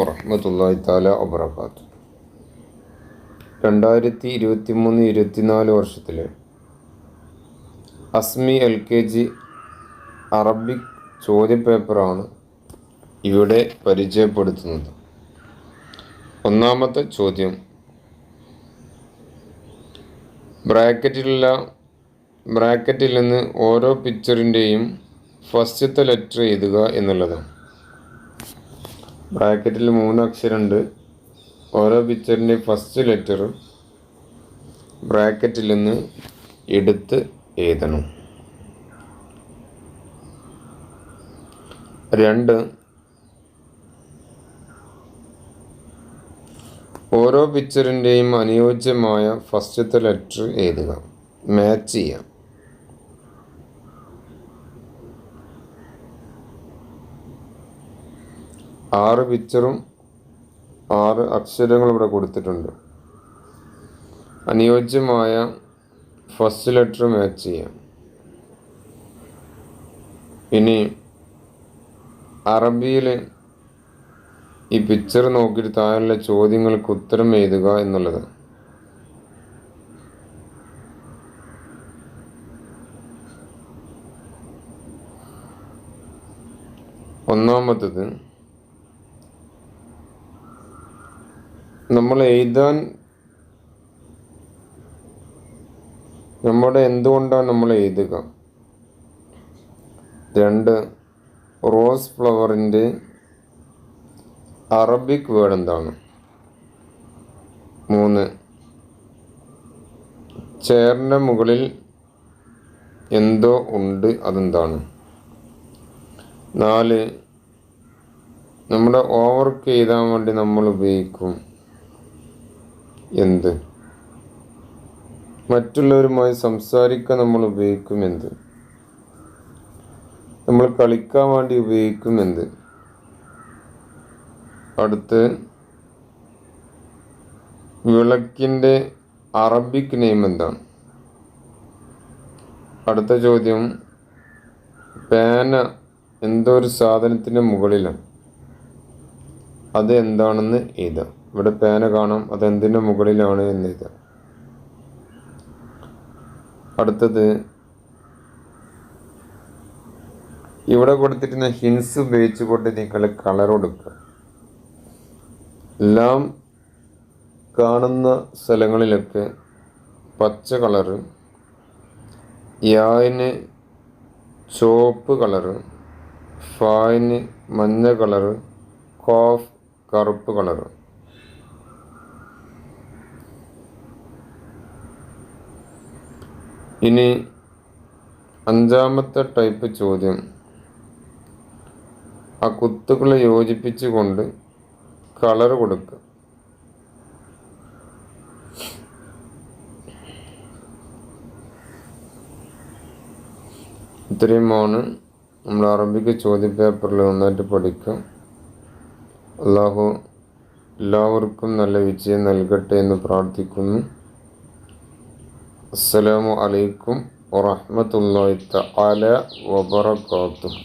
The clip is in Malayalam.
വറഹ്മത്തുള്ളാഹി തആല വബറകാതുഹു. 2023-24 വർഷത്തിലെ അസ്മി LKG അറബിക് ചോദ്യപേപ്പറാണ് ഇവിടെ പരിചയപ്പെടുത്തുന്നത്. ഒന്നാമത്തെ ചോദ്യം, ബ്രാക്കറ്റിൽ നിന്ന് ഓരോ പിക്ചറിൻ്റെയും ഫസ്റ്റത്തെ ലെറ്റർ എഴുതുക എന്നുള്ളതാണ്. ബ്രാക്കറ്റിൽ 3 അക്ഷരമുണ്ട്. ഓരോ പിക്ചറിൻ്റെ ഫസ്റ്റ് ലെറ്റർ ബ്രാക്കറ്റിൽ നിന്ന് എടുത്ത് എഴുതണം. 2, ഓരോ പിക്ചറിൻ്റെയും അനുയോജ്യമായ ഫസ്റ്റത്തെ ലെറ്റർ എഴുതുക, മാച്ച് ചെയ്യാം. 6 പിക്ചറും 6 അക്ഷരങ്ങളും ഇവിടെ കൊടുത്തിട്ടുണ്ട്. അനുയോജ്യമായ ഫസ്റ്റ് ലെറ്റർ മാച്ച് ചെയ്യാം. ഇനി അറബിയിൽ ഈ പിക്ചർ നോക്കിയിട്ട് താഴെയുള്ള ചോദ്യങ്ങൾക്ക് ഉത്തരം എഴുതുക എന്നുള്ളത്. ഒന്നാമത്തത്, നമ്മൾ എഴുതാൻ എന്തുകൊണ്ടാണ് നമ്മൾ എഴുതുക. 2, റോസ് ഫ്ലവറിൻ്റെ അറബിക് വേർഡ് എന്താണ്. 3, ചെയറിൻ്റെ മുകളിൽ എന്തോ ഉണ്ട്, അതെന്താണ്. 4, നമ്മുടെ ഓവർക്ക് എഴുതാൻ വേണ്ടി നമ്മൾ ഉപയോഗിക്കും എന്ത്. മറ്റുള്ളവരുമായി സംസാരിക്കാൻ നമ്മൾ ഉപയോഗിക്കും എന്ത്. നമ്മൾ കളിക്കാൻ വേണ്ടി ഉപയോഗിക്കും എന്ത്. അടുത്ത്, വിളക്കിൻ്റെ അറബിക് നെയിം എന്താണ്. അടുത്ത ചോദ്യം, പേന എന്തോ ഒരു സാധനത്തിൻ്റെ മുകളിലാണ്, അത് എന്താണെന്ന് എഴുതാം. ഇവിടെ പേന കാണാം, അതെന്തിൻ്റെ മുകളിലാണ് എന്ന് എഴുതാം. അടുത്തത്, ഇവിടെ കൊടുത്തിരുന്ന ഹിൻസ് ഉപയോഗിച്ചുകൊണ്ട് നിങ്ങൾ കളർ കൊടുക്കുക. എല്ലാം കാണുന്ന സ്ഥലങ്ങളിലൊക്കെ പച്ച കളറ്, യാന് ചുവപ്പ് കളറ്, ഫായിന് മഞ്ഞ കളറ്, കോഫ് കറുപ്പ് കളറ്. ഇനി 5ാമത്തെ ടൈപ്പ് ചോദ്യം, ആ കുത്തുകളെ യോജിപ്പിച്ചുകൊണ്ട് കളർ കൊടുക്കുക. ഇത്രയുമാണ് നമ്മൾ അറബിക് ചോദ്യപേപ്പറിൽ നന്നായിട്ട് പഠിക്കുക. അല്ലാഹു എല്ലാവർക്കും നല്ല വിജയം നൽകട്ടെ എന്ന് പ്രാർത്ഥിക്കുന്നു. അസ്സലാമു അലൈക്കും വറഹ്മത്തുള്ളാഹി തആല വബറകാതുഹു.